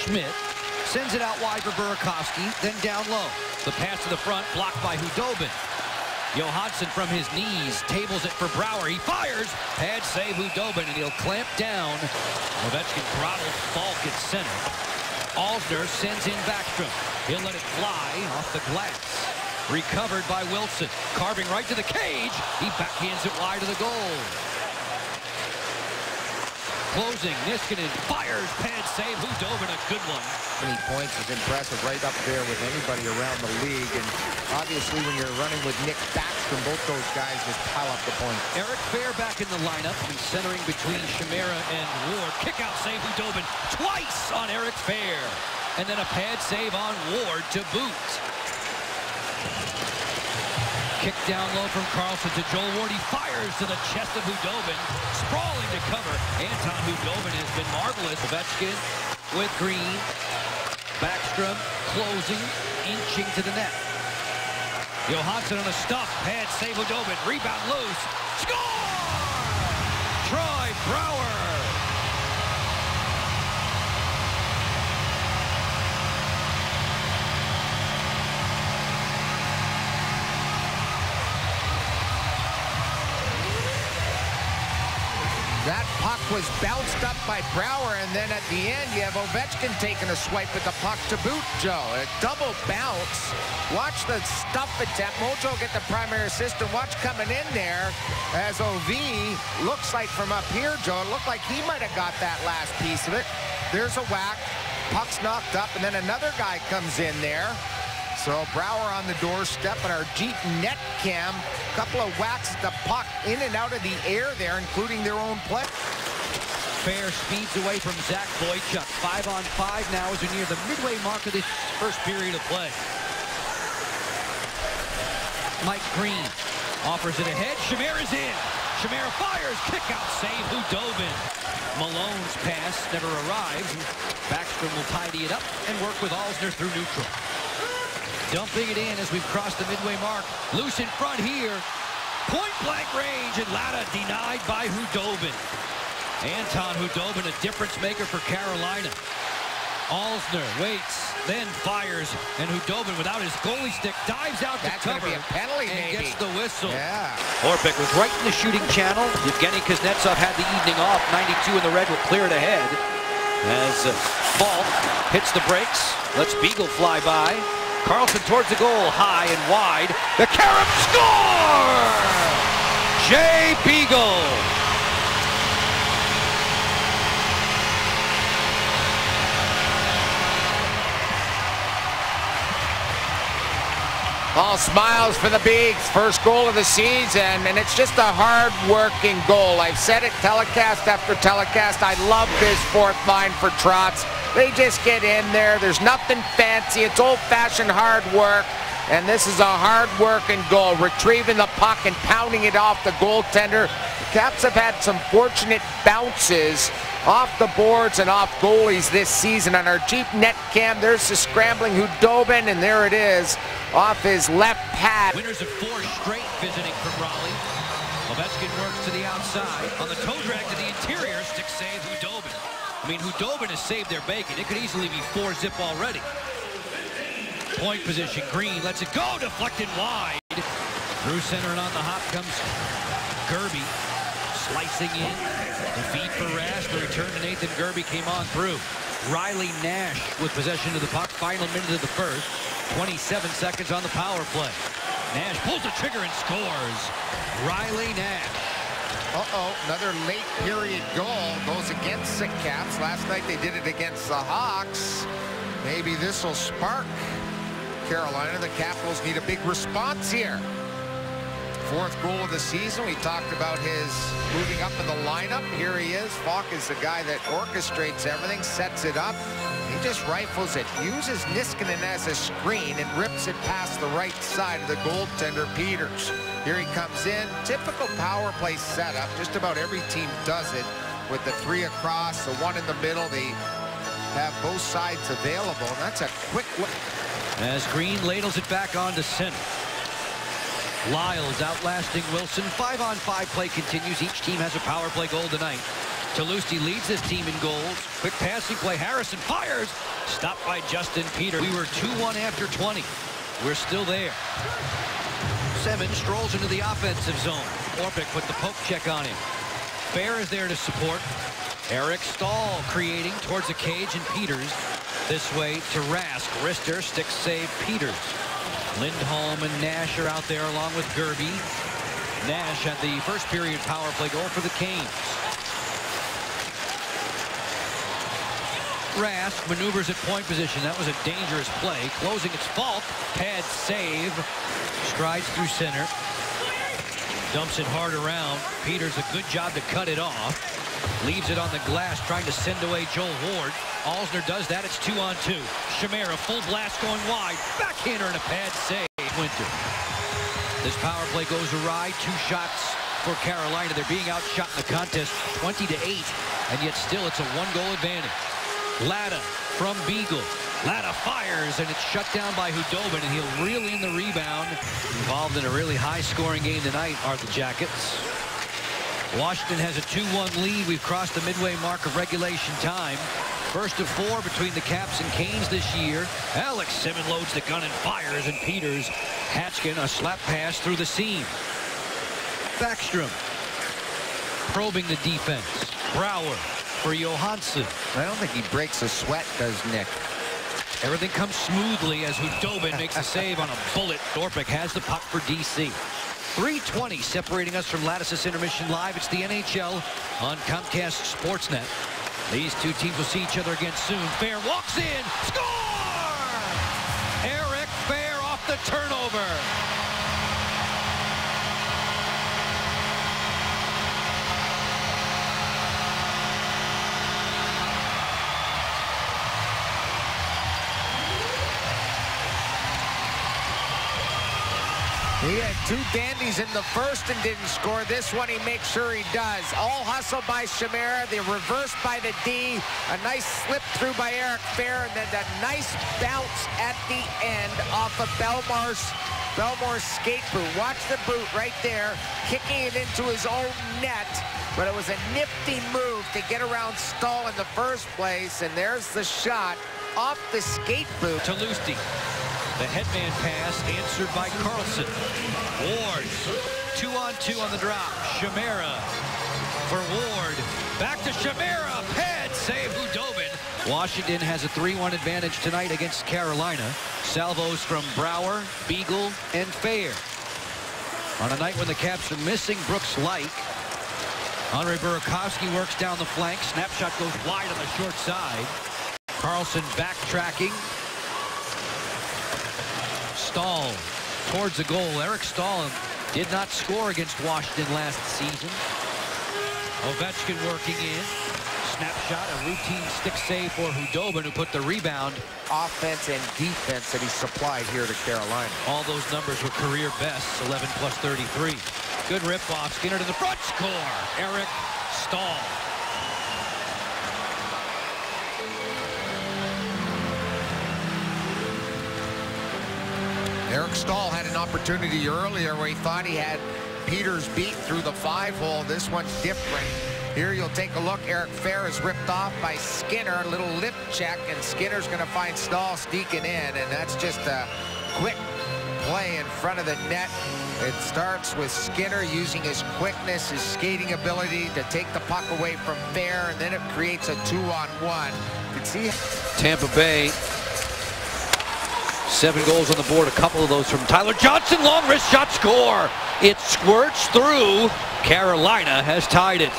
Schmidt. Sends it out wide for Burakovsky, then down low. The pass to the front, blocked by Hudobin. Johansson from his knees tables it for Brouwer. He fires. Pad save Hudobin, and he'll clamp down. Ovechkin throttles Falk at center. Alzner sends in Backstrom. He'll let it fly off the glass. Recovered by Wilson. Carving right to the cage. He backhands it wide of the goal. Closing, Niskanen fires, pad save, Hudobin, a good one. Many points is impressive, right up there with anybody around the league. And obviously when you're running with Nick Backstrom, both those guys just pile up the points. Eric Fair back in the lineup, and centering between Chimera and Ward. Kick out save, Hudobin twice on Eric Fair. And then a pad save on Ward to boot. Kick down low from Carlson to Joel Ward. He fires to the chest of Hudobin. Sprawling to cover. Anton Hudobin has been marvelous. Ovechkin with Green. Backstrom closing, inching to the net. Johansson on a stuff. Pad save Hudobin. Rebound loose. Score! Troy Brouwer. That puck was bounced up by Brouwer, and then at the end, you have Ovechkin taking a swipe at the puck to boot, Joe. A double bounce. Watch the stuff attempt. Mojo get the primary assist, and watch coming in there as OV looks like from up here, Joe. It looked like he might have got that last piece of it. There's a whack. Puck's knocked up, and then another guy comes in there. So Brouwer on the doorstep, and our Jeep net cam, a couple of whacks at the puck in and out of the air there, including their own play. Fair speeds away from Zach Boychuk. 5-on-5 now as we near the midway mark of this first period of play. Mike Green offers it ahead. Chimera's in. Chimera fires. Kick out save. Hudobin. Malone's pass never arrives. Backstrom will tidy it up and work with Alzner through neutral. Dumping it in as we've crossed the midway mark. Loose in front here. Point-blank range, and Latta denied by Hudobin. Anton Hudobin, a difference maker for Carolina. Alzner waits, then fires, and Hudobin, without his goalie stick, dives out to cover. That's going to be a penalty, and maybe. Gets the whistle. Yeah. Orpik was right in the shooting channel. Yevgeny Kuznetsov had the evening off. 92 in the red will clear it ahead. As Falk hits the brakes, lets Beagle fly by. Carlson towards the goal, high and wide. The Carom score! Jay Beagle. All smiles for the Beags. First goal of the season, and it's just a hard-working goal. I've said it telecast after telecast. I love this fourth line for Trotz. They just get in there. There's nothing fancy. It's old-fashioned hard work. And this is a hard-working goal. Retrieving the puck and pounding it off the goaltender. The Caps have had some fortunate bounces off the boards and off goalies this season. On our Jeep net cam, there's the scrambling Hudobin, and there it is off his left pad. Winners of 4 straight visiting from Raleigh. Ovechkin works to the outside. On the toe drag to the interior, stick save Hudobin. I mean, Hudobin has saved their bacon. It could easily be 4-zip already. Point position, Green lets it go, deflected wide. Through center and on the hop comes Gerby. Slicing in, the feed for Rash, the return to Nathan Gerby came on through. Riley Nash with possession of the puck, final minute of the first. 27 seconds on the power play. Nash pulls the trigger and scores. Riley Nash. Another late period goal goes against the Caps. Last night they did it against the Hawks. Maybe this will spark Carolina. The Capitals need a big response here. 4th goal of the season. We talked about his moving up in the lineup. Here he is. Falk is the guy that orchestrates everything, sets it up. He just rifles it, uses Niskanen as a screen, and rips it past the right side of the goaltender, Peters. Here he comes in. Typical power play setup. Just about every team does it with the 3 across, the 1 in the middle. They have both sides available, and that's a quick look. As Green ladles it back onto center. Lyles outlasting Wilson. 5-on-5 play continues. Each team has a power play goal tonight. Toulouse leads this team in goals. Quick passing play. Harrison fires. Stopped by Justin Peters. We were 2-1 after 20. We're still there. Simmons strolls into the offensive zone. Orpik put the poke check on him. Fair is there to support. Eric Stahl creating towards the cage, and Peters this way to Rask. Rister stick save Peters. Lindholm and Nash are out there along with Gerby. Nash had the first period power play goal for the Canes. Rask maneuvers at point position. That was a dangerous play. Closing its fault. Pad save. Strides through center. Dumps it hard around. Peters a good job to cut it off. Leaves it on the glass, trying to send away Joel Ward. Alzner does that. It's 2-on-2. Chimera, full blast going wide. Backhander and a pad save. Winter. This power play goes awry. 2 shots for Carolina. They're being outshot in the contest 20-8, and yet still it's a 1-goal advantage. Latta from Beagle. Latta fires, and it's shut down by Hudobin, and he'll reel in the rebound. Involved in a really high-scoring game tonight are the Jackets. Washington has a 2-1 lead. We've crossed the midway mark of regulation time. First of 4 between the Caps and Canes this year. Alex Simmons loads the gun and fires, and Peters, Hatchkin, a slap pass through the seam. Backstrom probing the defense. Brouwer for Johansson. I don't think he breaks a sweat, does Nick? Everything comes smoothly as Hudobin makes a save on a bullet. Orpik has the puck for DC. 3:20 separating us from Lattice's Intermission Live. It's the NHL on Comcast Sportsnet. These two teams will see each other again soon. Fair walks in. Score! Eric Fair off the turnover. He had 2 dandies in the first and didn't score. This one he makes sure he does. All hustle by Chimera, the reverse by the D, a nice slip through by Eric Fair, and then a nice bounce at the end off of Belmore's skate boot. Watch the boot right there, kicking it into his own net. But it was a nifty move to get around Stahl in the first place, and there's the shot off the skate boot. Toulouse. The headman pass answered by Carlson. Ward, 2-on-2 on the drop. Chimera for Ward. Back to Chimera. Pad save Hudobin. Washington has a 3-1 advantage tonight against Carolina. Salvos from Brouwer, Beagle, and Fair. On a night when the Caps are missing Brooks Laich, Andre Burakovsky works down the flank. Snapshot goes wide on the short side. Carlson backtracking. Stahl towards the goal. Eric Stahl did not score against Washington last season. Ovechkin working in. Snapshot, a routine stick save for Hudobin, who put the rebound. Offense and defense that he supplied here to Carolina. All those numbers were career bests, 11 plus 33. Good rip-off. Skinner to the front. Score. Eric Stahl. Eric Stahl had an opportunity earlier where he thought he had Peters beat through the 5-hole. This one's different. Here you'll take a look. Eric Fair is ripped off by Skinner. A little lip check, and Skinner's going to find Stahl sneaking in, and that's just a quick play in front of the net. It starts with Skinner using his quickness, his skating ability to take the puck away from Fair, and then it creates a 2-on-1. You can see Tampa Bay. 7 goals on the board, a couple of those from Tyler Johnson. Long wrist shot, score. It squirts through. Carolina has tied it.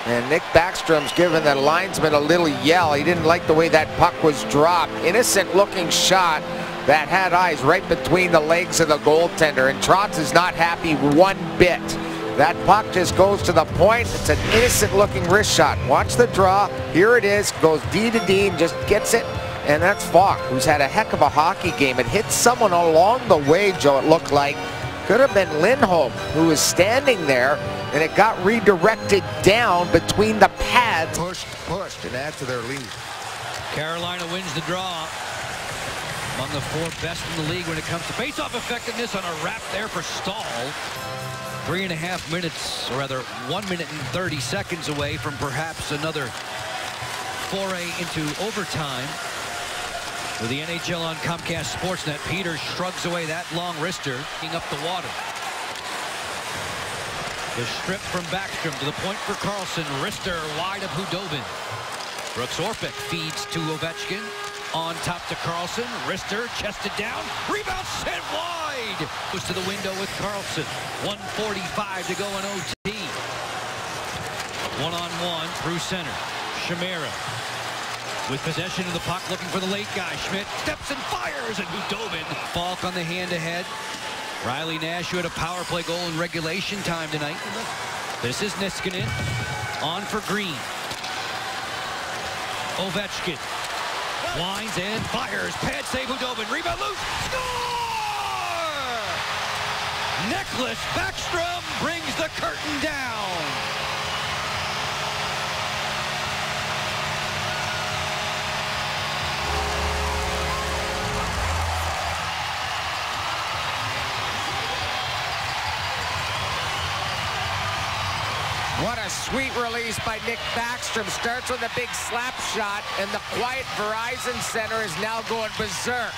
And Nick Backstrom's given that linesman a little yell. He didn't like the way that puck was dropped. Innocent looking shot that had eyes right between the legs of the goaltender. And Trotz is not happy one bit. That puck just goes to the point. It's an innocent looking wrist shot. Watch the draw. Here it is. Goes D to D and just gets it. And that's Falk, who's had a heck of a hockey game. It hit someone along the way, Joe, it looked like. Could have been Lindholm, who was standing there, and it got redirected down between the pads. Pushed, and add to their lead. Carolina wins the draw. Among the 4 best in the league when it comes to face-off effectiveness on a wrap there for Stahl. 3.5 minutes, or rather 1 minute and 30 seconds away from perhaps another foray into overtime. With the NHL on Comcast Sportsnet, Peters shrugs away that long wrister, up the water. The strip from Backstrom to the point for Karlsson. Wrister wide of Hudobin. Brooks Orpik feeds to Ovechkin. On top to Karlsson. Wrister chested down. Rebound sent wide. Goes to the window with Karlsson. 1:45 to go in OT. One-on-one through center. Chimera with possession of the puck, looking for the late guy. Schmidt steps and fires, and Hudobin. Falk on the hand-to-head. Riley Nash, who had a power play goal in regulation time tonight. This is Niskanen. On for Green. Ovechkin. Winds and fires. Pad save Hudobin. Rebound loose. Score! Nicklas Backstrom brings the curtain down. What a sweet release by Nick Backstrom. Starts with a big slap shot, and the quiet Verizon Center is now going berserk.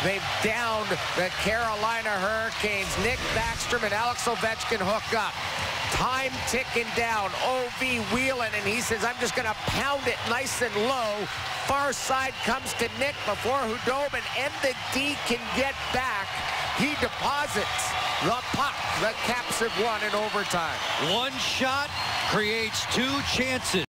They've downed the Carolina Hurricanes. Nick Backstrom and Alex Ovechkin hook up. Time ticking down. O.V. wheeling, and he says, I'm just going to pound it nice and low. Far side comes to Nick before Hudobin and the D can get back. He deposits the puck. The Caps have won in overtime. One shot creates two chances.